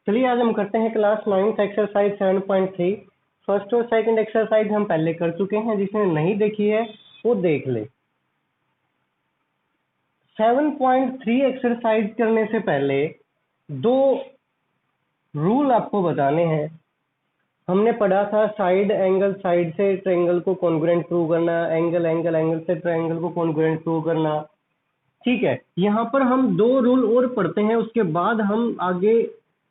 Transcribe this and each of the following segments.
चलिए आज हम करते हैं क्लास 9 एक्सरसाइज 7.3। फर्स्ट और सेकंड एक्सरसाइज हम पहले कर चुके हैं, जिसने नहीं देखी है वो देख ले। 7.3 एक्सरसाइज करने से पहले दो रूल आपको बताने हैं। हमने पढ़ा था साइड एंगल साइड से ट्रायंगल को कॉन्ग्रुएंट प्रूव करना, एंगल एंगल एंगल से ट्रायंगल को कॉन्ग्रुएंट प्रूव करना। ठीक है, यहाँ पर हम दो रूल और पढ़ते हैं, उसके बाद हम आगे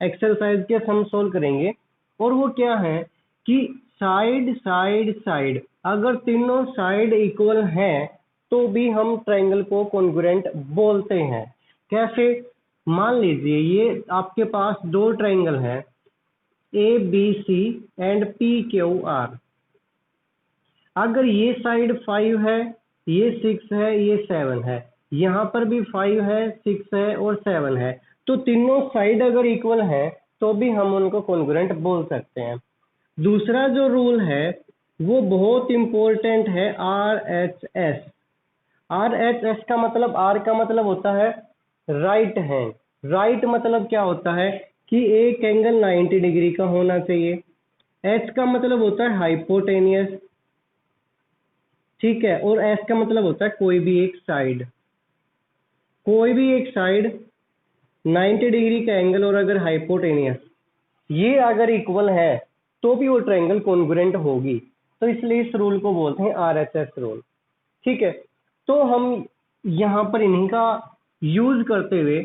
एक्सरसाइज के सम सोल्व करेंगे। और वो क्या है कि साइड साइड साइड, अगर तीनों साइड इक्वल हैं तो भी हम ट्रायंगल को कॉन्ग्रुएंट बोलते हैं। कैसे? मान लीजिए ये आपके पास दो ट्रायंगल हैं A B C and P Q R. अगर ये साइड 5 है, ये 6 है, ये 7 है, यहाँ पर भी 5 है, 6 है और 7 है, तो तीनों साइड अगर इक्वल है तो भी हम उनको कॉन्ग्रुएंट बोल सकते हैं। दूसरा जो रूल है वो बहुत इंपॉर्टेंट है, RHS। RHS का मतलब, R का मतलब होता है राइट हैंड। राइट मतलब क्या होता है कि एक एंगल 90 डिग्री का होना चाहिए। H का मतलब होता है हाइपोटेनियस, ठीक है, और S का मतलब होता है कोई भी एक साइड। कोई भी एक साइड 90 डिग्री का एंगल और अगर हाइपोटेनियस, ये अगर इक्वल है तो भी वो ट्रायंगल कॉन्ग्रुएंट होगी। तो इसलिए इस रूल को बोलते हैं RHS रूल। ठीक है, तो हम यहाँ पर इन्हीं का यूज करते हुए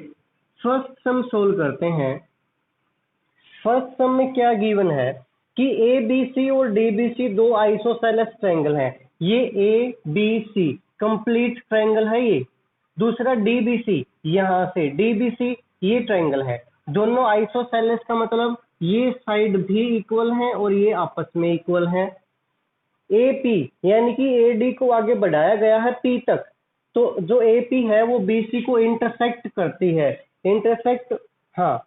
फर्स्ट सम सोल्व करते हैं। फर्स्ट सम में क्या गिवन है कि ABC और DBC दो आइसोसेलेस ट्रायंगल हैं। ये ABC कंप्लीट ट्रायंगल है ये। दूसरा DBC, यहाँ से DBC ये ट्रायंगल है। दोनों आइसोसेलेस का मतलब ये साइड भी इक्वल है और ये आपस में इक्वल है। AP यानी कि AD को आगे बढ़ाया गया है P तक, तो जो AP है वो BC को इंटरसेक्ट करती है। इंटरसेक्ट, हाँ,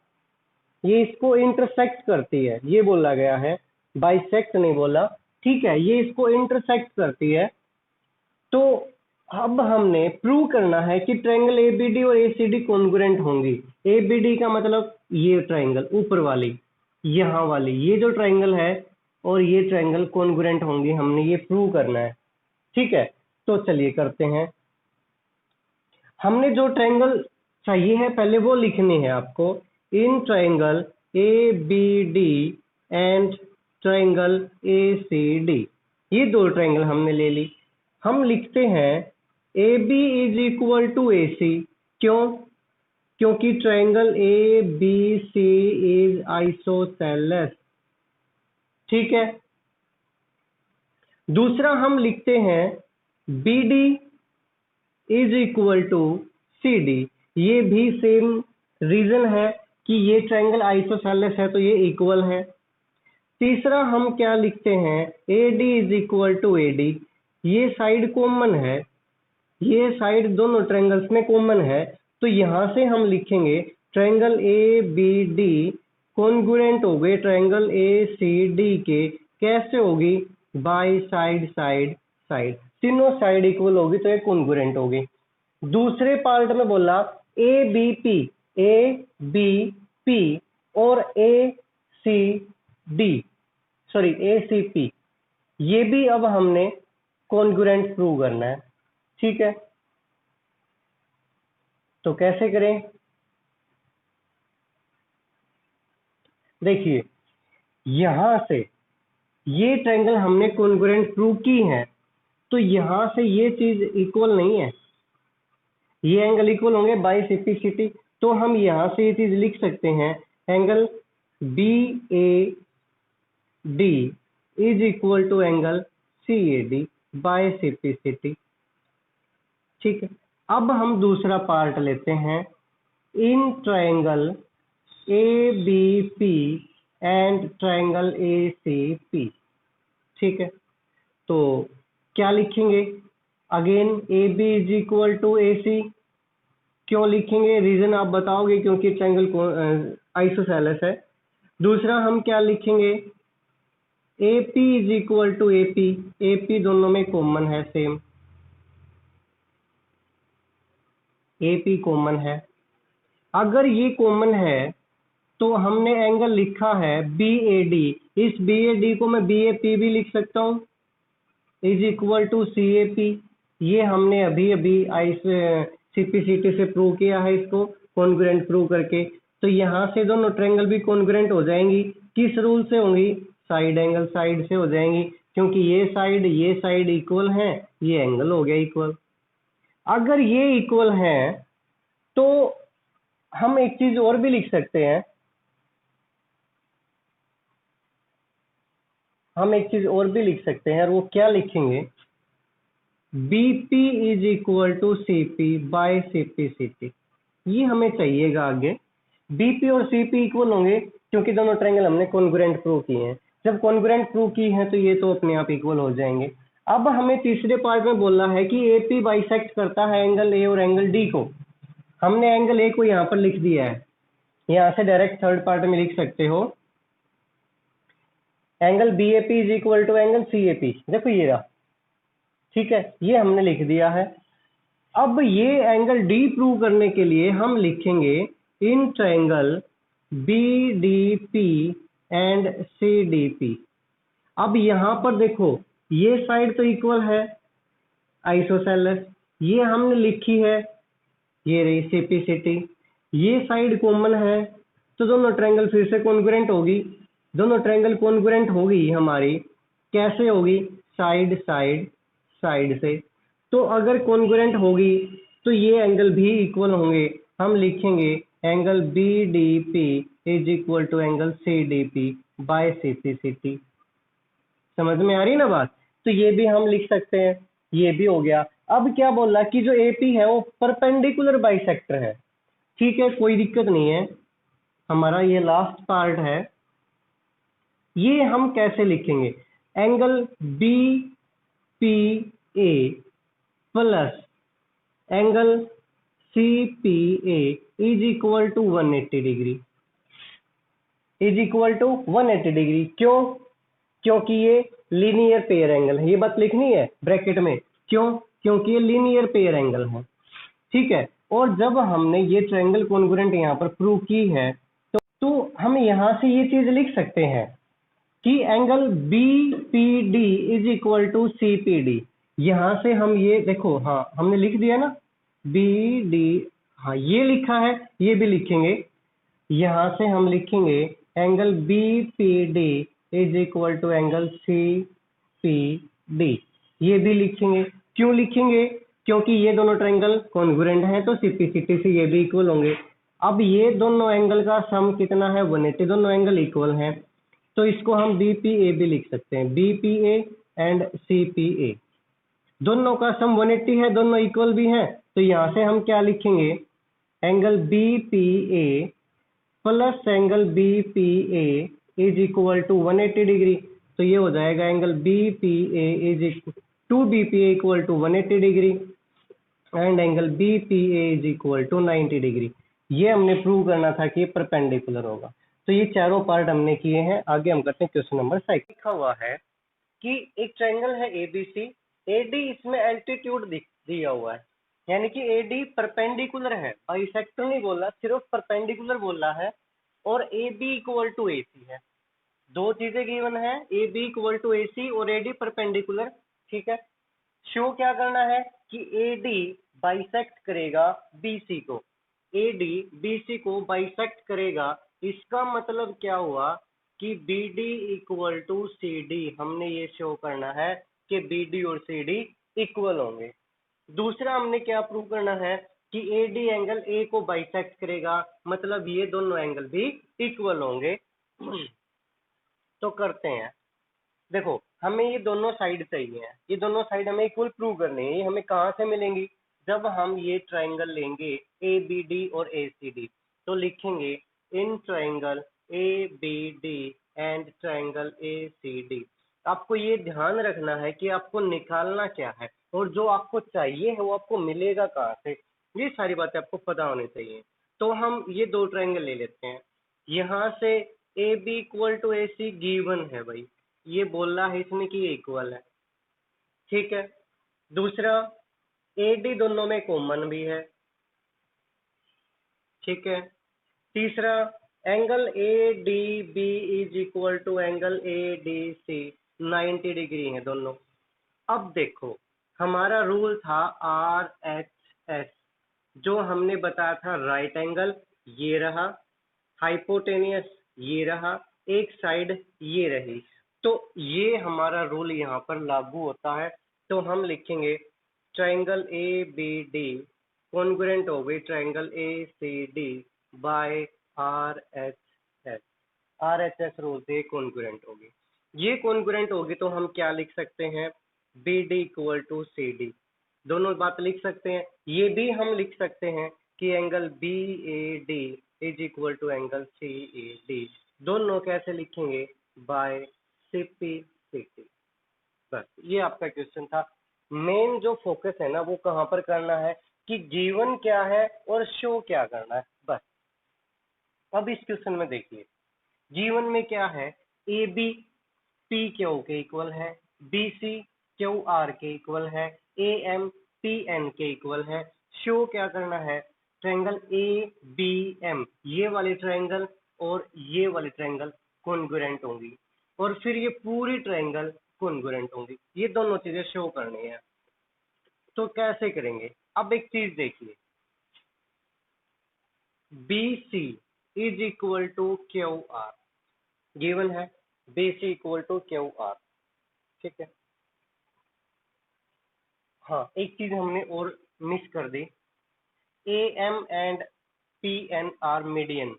ये इसको इंटरसेक्ट करती है, ये बोला गया है, बाइसेक्ट नहीं बोला। ठीक है, ये इसको इंटरसेक्ट करती है। तो अब हमने प्रूव करना है कि ट्रायंगल ABD और ACD कॉन्ग्रुएंट होंगी। ABD का मतलब ये ट्रायंगल ऊपर वाली, यहाँ वाली, ये जो ट्रायंगल है और ये ट्रायंगल कॉन्ग्रुएंट होंगी, हमने ये प्रूव करना है। ठीक है, तो चलिए करते हैं। हमने जो ट्रायंगल चाहिए है पहले वो लिखनी है आपको। In triangle ABD and triangle ACD, ये दो ट्रायंगल हमने ले ली। हम लिखते हैं AB is equal to AC। क्यों? क्योंकि ट्रायंगल ABC इज आइसोसेलेस। ठीक है, दूसरा हम लिखते हैं BD is equal to CD। ये भी सेम रीजन है कि ये ट्रायंगल आइसोसेलेस है तो ये इक्वल है। तीसरा हम क्या लिखते हैं, AD is equal to AD। ये साइड कॉमन है, ये साइड दोनों ट्रायंगल्स में कॉमन है, तो यहां से हम लिखेंगे ट्रायंगल ABD कॉन्ग्रुएंट हो गए ट्रायंगल ACD के। कैसे होगी? बाय साइड साइड साइड, तीनों साइड इक्वल होगी तो ये कॉन्ग्रुएंट होगी। दूसरे पार्ट में बोला ABP और ACP, ये भी अब हमने कॉन्ग्रुएंट प्रूव करना है। ठीक है, तो कैसे करें? देखिए, यहां से ये ट्रायंगल हमने कॉन्ग्रुएंट प्रूव की है, तो यहां से ये चीज इक्वल नहीं है, ये एंगल इक्वल होंगे बाय CPCT। तो हम यहां से ये चीज लिख सकते हैं, angle BAD is equal to angle CAD by CPCT। ठीक है, अब हम दूसरा पार्ट लेते हैं। In triangle ABP and triangle ACP। ठीक है, तो क्या लिखेंगे? Again AB is equal to AC। क्यों लिखेंगे? रीजन आप बताओगे, क्योंकि ट्रायंगल आइसोसेलेस है। दूसरा हम क्या लिखेंगे, AP is equal to AP दोनों में कॉमन है, सेम AP कॉमन है। अगर ये कॉमन है तो हमने एंगल लिखा है बी ए डी, इस बी ए डी को मैं बी ए पी भी लिख सकता हूँ, is equal to C A P. ये हमने अभी अभी सीपीसीटी से प्रूव किया है इसको कॉन्ग्रुएंट प्रूव करके। तो यहाँ से दोनों ट्रायंगल भी कॉन्ग्रुएंट हो जाएंगी। किस रूल से होंगी? साइड एंगल साइड से हो जाएंगी, क्योंकि ये साइड इक्वल है, ये एंगल हो गया इक्वल। अगर ये इक्वल है तो हम एक चीज और भी लिख सकते हैं, और वो क्या लिखेंगे? BP is equal to CP by CPCT. ये हमें चाहिएगा आगे। बीपी और सीपी इक्वल होंगे क्योंकि दोनों ट्रायंगल हमने कॉन्ग्रुएंट प्रूव किए हैं। जब कॉन्ग्रुएंट प्रूव की है तो ये तो अपने आप इक्वल हो जाएंगे। अब हमें तीसरे पार्ट में बोलना है कि एपी बाइसेक्ट करता है एंगल ए और एंगल डी को। हमने एंगल ए को यहाँ पर लिख दिया है, यहाँ से डायरेक्ट थर्ड पार्ट में लिख सकते हो, angle B A P is equal to angle C A P. देखो ये रहा, ठीक है, ये हमने लिख दिया है। अब ये एंगल डी प्रूव करने के लिए हम लिखेंगे in triangle B D P and C D P. अब यहां पर देखो ये साइड तो इक्वल है आइसोसेलेस, ये हमने लिखी है, ये रही सीपीसीटी, ये साइड कॉमन है, तो दोनों ट्रायंगल फिर से कॉन्ग्रुएंट होगी। दोनों ट्रायंगल कॉन्ग्रुएंट होगी हमारी, कैसे होगी? साइड साइड साइड से। तो अगर कॉन्ग्रुएंट होगी तो ये एंगल भी इक्वल होंगे। हम लिखेंगे angle B D P is equal to angle C D P by CPCT. समझ में आ रही ना बात? तो ये भी हम लिख सकते हैं, ये भी हो गया। अब क्या बोला कि जो एपी है वो परपेंडिकुलर बाइसेक्टर है। ठीक है, कोई दिक्कत नहीं है, हमारा ये लास्ट पार्ट है। ये हम कैसे लिखेंगे? Angle B P A plus angle C P A is equal to 180 degree, is equal to 180 degree. क्यों? क्योंकि ये लीनियर पेयर एंगल है, ये बात लिखनी है ब्रैकेट में। क्यों? क्योंकि ये लीनियर पेयर एंगल है। ठीक है, और जब हमने ये ट्रायंगल कॉन्ग्रुएंट यहाँ पर प्रूव की है तो हम यहाँ से ये चीज लिख सकते हैं कि angle B P D is equal to C P D. यहाँ से हम ये देखो, हाँ हमने लिख दिया ना बी डी, हाँ ये लिखा है, ये भी लिखेंगे। यहाँ से हम लिखेंगे angle B P D is equal to angle C P D, ये भी लिखेंगे। क्यों लिखेंगे? क्योंकि ये दोनों ट्रायंगल कॉन्ग्रुएंट हैं तो सीपीसीटी से ये भी इक्वल होंगे। अब ये दोनों एंगल का सम कितना है? 180, दोनों एंगल इक्वल हैं, तो इसको हम बी पी ए भी लिख सकते हैं, B P A and C P A, दोनों का सम 180 है, दोनों इक्वल भी हैं। तो यहाँ से हम क्या लिखेंगे? Angle B P A plus angle B P A is equal to 180 degree. तो ये हो जाएगा angle B P A is equal to B P A equal to 180 degree and angle B P A is equal to 90 degree. ये हमने prove करना था कि ये परपेंडिकुलर होगा। तो ये चारों पार्ट हमने किए हैं। आगे हम करते हैं क्वेश्चन नंबर 6। लिखा हुआ है कि एक ट्रायंगल है एबीसी, एडी इसमें एल्टीट्यूड दिया हुआ है, यानी कि एडी परपेंडिकुलर है, बाइसेक्टर नहीं बोला, सिर्फ परपेंडिकुलर बोला है, और ए बी इक्वल टू ए सी है। दो चीजें गिवन है, ए बी इक्वल टू ए सी और एडी परपेंडिकुलर। ठीक है, शो क्या करना है कि एडी बाइसेक्ट करेगा बीसी को, एडी बीसी को बाइसेक्ट करेगा। इसका मतलब क्या हुआ कि BD equal to C D, हमने ये शो करना है कि बीडी और सी डी इक्वल होंगे। दूसरा हमने क्या प्रूव करना है कि एडी एंगल ए को बाइसेक्ट करेगा, मतलब ये दोनों एंगल भी इक्वल होंगे। तो करते हैं, देखो हमें ये दोनों साइड चाहिए, ये दोनों साइड हमें इक्वल प्रूव करनी है। ये हमें कहाँ से मिलेंगी? जब हम ये ट्रायंगल लेंगे ए बी डी और ए सी डी, तो लिखेंगे in triangle A B D and triangle A C D. आपको ये ध्यान रखना है कि आपको निकालना क्या है और जो आपको चाहिए है वो आपको मिलेगा कहाँ से, ये सारी बातें आपको पता होनी चाहिए। तो हम ये दो ट्रायंगल ले लेते हैं। यहाँ से A B equal to A C given है भाई, ये बोल रहा है इसमें कि ये इक्वल है। ठीक है, दूसरा ए डी दोनों में कॉमन भी है। ठीक है, तीसरा angle A D B is equal to angle A D C 90 degree है दोनों। अब देखो हमारा रूल था आर एच एस, जो हमने बताया था राइट एंगल ये रहा, हाइपोटेनियस ये रहा, एक साइड ये रही, तो ये हमारा रूल यहाँ पर लागू होता है। तो हम लिखेंगे triangle A B D congruent हो गई triangle A C D by R H S. R H S rule से कॉन्ग्रुएंट होगी, ये कॉन्ग्रुएंट होगी तो हम क्या लिख सकते हैं, B D equal to C D, दोनों बात लिख सकते हैं। ये भी हम लिख सकते हैं कि angle B A D is equal to angle C A D, दोनों कैसे लिखेंगे, by C P C T. बस ये आपका क्वेश्चन था। मेन जो फोकस है ना वो कहाँ पर करना है कि गिवन क्या है और शो क्या करना है, बस। अब इस क्वेश्चन में देखिए गिवन में क्या है, ए बी पी क्यू के इक्वल है, बी सी क्यू आर के इक्वल है, ए एम पी एन के इक्वल है। शो क्या करना है, ट्रायंगल ए बी एम ये वाले ट्रायंगल और ये वाले ट्रायंगल कॉन्ग्रुएंट होंगी, और फिर ये पूरी ट्रायंगल कॉन्ग्रुएंट होंगी, ये दोनों चीजें शो करनी है। तो कैसे करेंगे, अब एक चीज देखिए, B C is equal to Q R given है, B C equal to Q R, ठीक है। हाँ एक चीज हमने और मिस कर दी, A M and P N are median,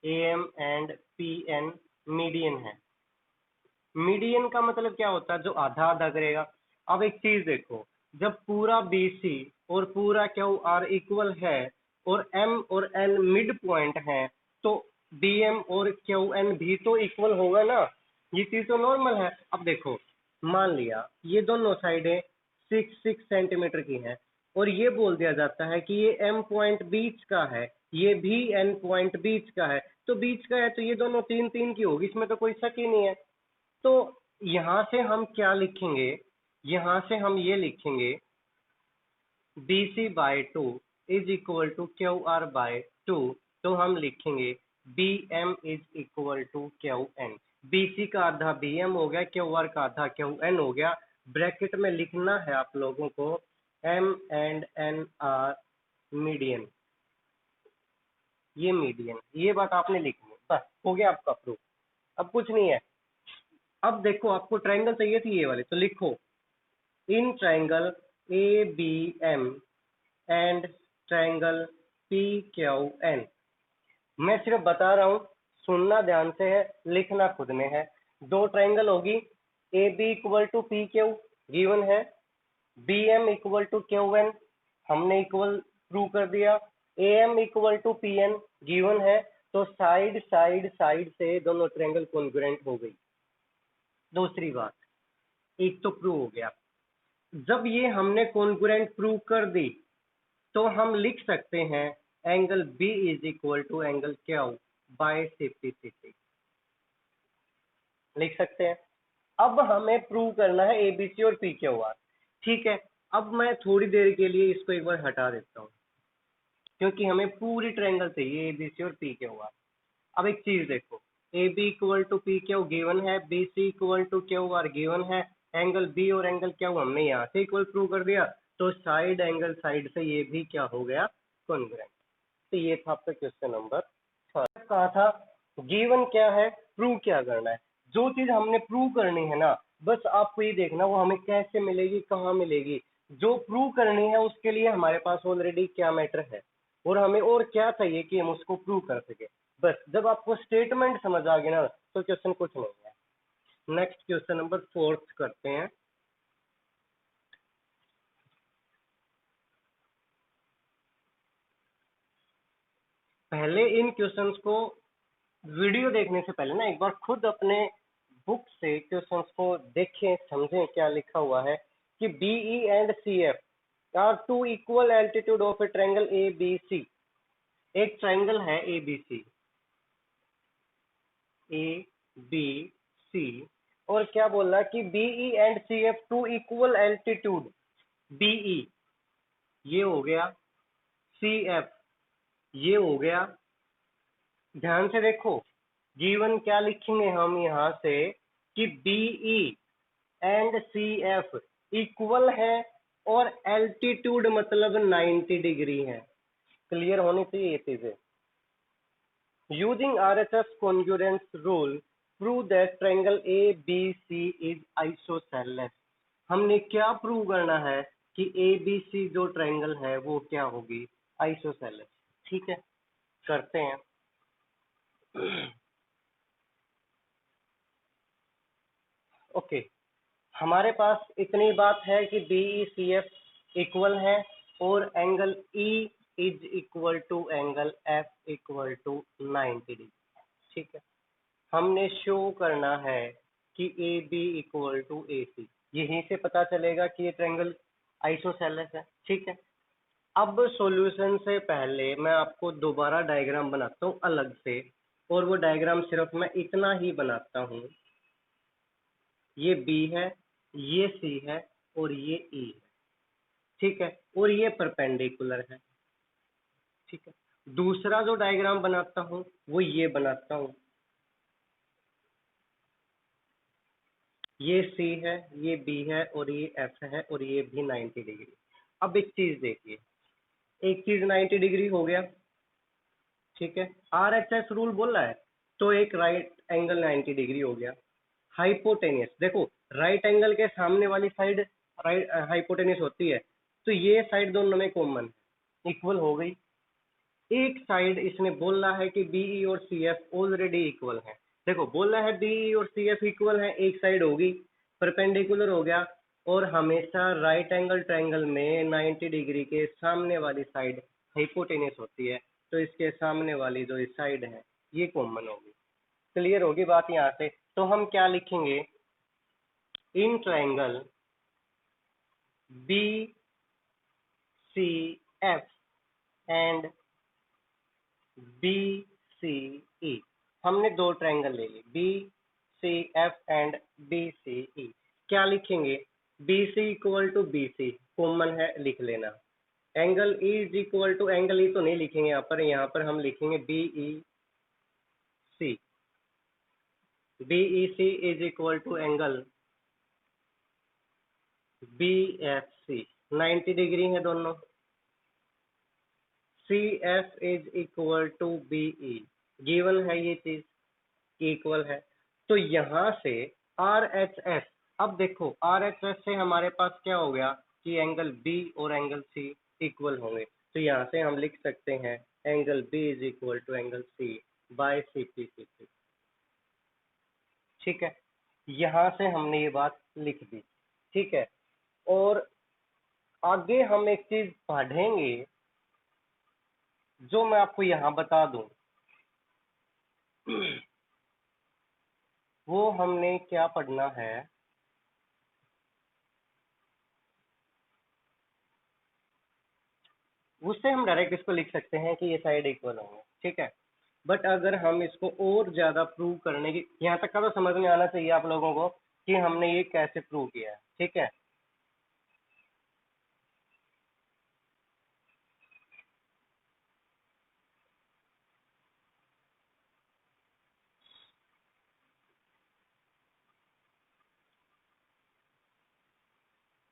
A M and P N median है। मीडियन का मतलब क्या होता है, जो आधा आधा करेगा। अब एक चीज देखो, जब पूरा बी सी और पूरा क्यू आर इक्वल है और एम और एन मिड पॉइंट है, तो बी एम और क्यू एन भी तो इक्वल होगा ना, ये चीज तो नॉर्मल है। अब देखो मान लिया ये दोनों साइडें 6 सेंटीमीटर की हैं और ये बोल दिया जाता है कि ये एम पॉइंट बीच का है, ये भी एन पॉइंट बीच का है, तो बीच का है तो ये दोनों 3 3 की होगी, इसमें तो कोई शक ही नहीं है। तो यहां से हम क्या लिखेंगे, यहां से हम ये लिखेंगे B C by two is equal to Q R by two, तो हम लिखेंगे B M is equal to Q N. B C का आधा बी एम हो गया, क्यू आर का आधा क्यू एन हो गया। ब्रैकेट में लिखना है आप लोगों को M and N are median, ये मीडियन, ये बात आपने लिखनी है, बस हो गया आपका प्रूफ। अब कुछ नहीं है। अब देखो आपको ट्रायंगल चाहिए थी ये वाले, तो लिखो in triangle A B M and triangle P Q N. मैं सिर्फ बता रहा हूँ, सुनना ध्यान से है, लिखना खुद में है। दो ट्रायंगल होगी, A B equal to P Q given है, B M equal to Q N हमने इक्वल प्रूव कर दिया, A M equal to P N given है। तो साइड साइड साइड से दोनों ट्रायंगल कॉन्ग्रुएंट हो गई। दूसरी बात, एक तो प्रूव हो गया। जब ये हमने कॉन्ग्रुएंट प्रूव कर दी तो हम लिख सकते हैं angle B is equal to angle Q by C लिख सकते हैं। अब हमें प्रूव करना है एबीसी और पी क्यू आर, ठीक है। अब मैं थोड़ी देर के लिए इसको एक बार हटा देता हूँ, क्योंकि हमें पूरी ट्रायंगल चाहिए एबीसी और पी क्यू आर। अब एक चीज देखो, A B equal to P Q given है, B C equal to Q R given है, एंगल बी और एंगल क्यू हमने यहाँ से इक्वल प्रूव कर दिया, तो साइड एंगल साइड से ये भी क्या हो गया, कॉन्ग्रुएंट। तो ये था आपका क्वेश्चन नंबर फर्स्ट। कहा था गिवन क्या है, प्रूव क्या करना है। जो चीज हमने प्रूव करनी है ना, बस आपको ये देखना वो हमें कैसे मिलेगी, कहाँ मिलेगी। जो प्रूव करनी है उसके लिए हमारे पास ऑलरेडी क्या मैटर है और हमें और क्या चाहिए कि हम उसको प्रूव कर सके। बस जब आपको स्टेटमेंट समझ आ गया ना तो क्वेश्चन कुछ नहीं है। नेक्स्ट क्वेश्चन नंबर फोर्थ करते हैं। पहले इन क्वेश्चंस को वीडियो देखने से पहले ना एक बार खुद अपने बुक से क्वेश्चंस को देखें, समझें क्या लिखा हुआ है कि BE and C F are two equal altitude of a triangle A B C. एक ट्रायंगल है ए बी सी, ए बी सी, और क्या बोल रहा है कि BE and C F two equal altitude, BE ये हो गया, सी एफ ये हो गया, ध्यान से देखो, गिवन क्या लिखेंगे हम यहाँ से कि BE and C F equal है और एल्टीट्यूड मतलब 90 डिग्री है। क्लियर होनी चाहिए ये चीजें। Using RHS congruence rule prove that triangle ABC is isosceles. हमने क्या प्रूव करना है कि ABC जो ट्रायंगल है वो क्या होगी, आइसोसेलेस। ठीक है, करते हैं। ओके, हमारे पास इतनी बात है कि BECF इक्वल है और angle E is equal to angle F equal to 90 degree. ठीक है, हमने शो करना है कि AB इक्वल टू AC, यहीं से पता चलेगा कि ये ट्रायंगल आइसोसेलेस है। ठीक है, अब सॉल्यूशन से पहले मैं आपको दोबारा डायग्राम बनाता हूँ अलग से, और वो डायग्राम सिर्फ मैं इतना ही बनाता हूँ, ये B है, ये C है और ये E है। ठीक है, और ये परपेंडिकुलर है। ठीक है, दूसरा जो डायग्राम बनाता हूँ वो ये बनाता हूँ, ये C है, ये B है और ये F है और ये भी 90 डिग्री। अब एक चीज देखिए, एक चीज 90 डिग्री हो गया। ठीक है, RHS रूल बोल रहा है तो एक राइट एंगल 90 डिग्री हो गया। हाइपोटेनियस देखो, राइट एंगल के सामने वाली साइड राइट हाइपोटेनियस होती है, तो ये साइड दोनों में कॉमन इक्वल हो गई। एक साइड इसने बोल रहा है कि BE और CF ऑलरेडी इक्वल है। देखो, बोल रहा है BE और CF इक्वल है, एक साइड होगी, परपेंडिकुलर हो गया, और हमेशा राइट एंगल ट्रायंगल में 90 डिग्री के सामने वाली साइड हाइपोटेनियस होती है, तो इसके सामने वाली जो साइड है ये कॉमन होगी। क्लियर होगी बात यहाँ से? तो हम क्या लिखेंगे, in triangle BCF and BCE, हमने दो ट्रायंगल ले ली, BCF एंड BCE। क्या लिखेंगे, BC equal to BC common है, लिख लेना। Angle E is equal to, angle E तो नहीं लिखेंगे यहाँ पर हम लिखेंगे BEC। BEC is equal to angle BFC, 90 degree है दोनों। CF is equal to BE, given है ये चीज, इक्वल है। तो यहाँ से RHS, अब देखो RHS से हमारे पास क्या हो गया कि एंगल B और एंगल C इक्वल होंगे, तो यहाँ से हम लिख सकते हैं angle B is equal to angle C by CPCC। ठीक है, यहाँ से हमने ये बात लिख दी। ठीक है, और आगे हम एक चीज पढ़ेंगे जो मैं आपको यहाँ बता दूं, वो हमने क्या पढ़ना है, उससे हम डायरेक्ट इसको लिख सकते हैं कि ये साइड इक्वल होंगे। ठीक है, बट अगर हम इसको और ज्यादा प्रूव करने की, यहाँ तक का तो समझ में आना चाहिए आप लोगों को कि हमने ये कैसे प्रूव किया है। ठीक है,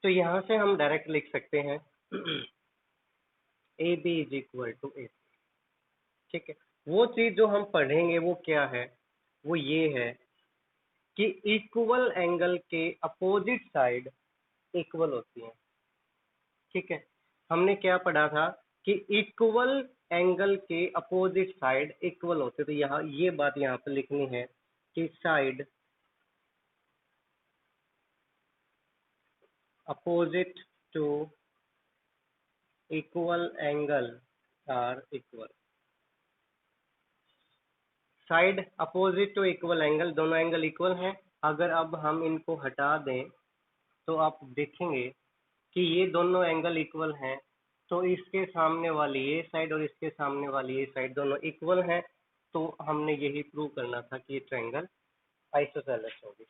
तो यहाँ से हम डायरेक्ट लिख सकते हैं AB is equal to AC। ठीक है, वो चीज जो हम पढ़ेंगे वो क्या है, वो ये है कि इक्वल एंगल के अपोजिट साइड इक्वल होती है। ठीक है, हमने क्या पढ़ा था कि इक्वल एंगल के अपोजिट साइड इक्वल होते, तो यहाँ ये बात यहाँ पे लिखनी है कि side opposite to equal angle are equal. Side opposite to equal angle, दोनों एंगल इक्वल हैं। अगर अब हम इनको हटा दें तो आप देखेंगे कि ये दोनों एंगल इक्वल हैं, तो इसके सामने वाली ये साइड और इसके सामने वाली ये साइड दोनों इक्वल हैं, तो हमने यही प्रूव करना था कि ये ट्रायंगल आइसोसेलेस होगी।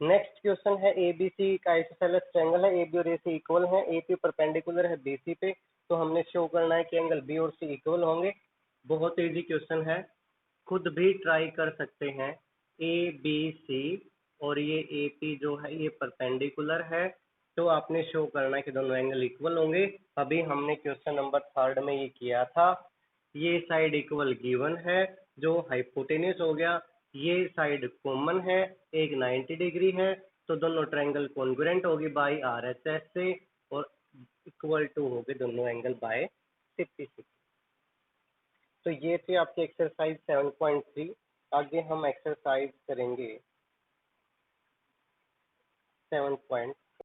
नेक्स्ट क्वेश्चन है, एबीसी का आइसोसेलेस ट्रायंगल है, AB और AC इक्वल है, AP परपेंडिकुलर है BC पे, तो हमने शो करना है कि एंगल B और C इक्वल होंगे। बहुत इजी क्वेश्चन है, खुद भी ट्राई कर सकते हैं। ए बी सी और ये ए पी जो है ये परपेंडिकुलर है, तो आपने शो करना है कि दोनों एंगल इक्वल होंगे। अभी हमने क्वेश्चन नंबर 3 में ये किया था। ये साइड इक्वल गिवन है जो हाइपोटेन्यूस हो गया, ये साइड कॉमन है, एक 90 डिग्री है, तो दोनों ट्रायंगल कॉन्ग्रुएंट होगी बाई आर एच एस से, और इक्वल टू हो गए दोनों एंगल बाय 56। तो ये थी आपकी एक्सरसाइज 7.3। आगे हम एक्सरसाइज करेंगे 7.4।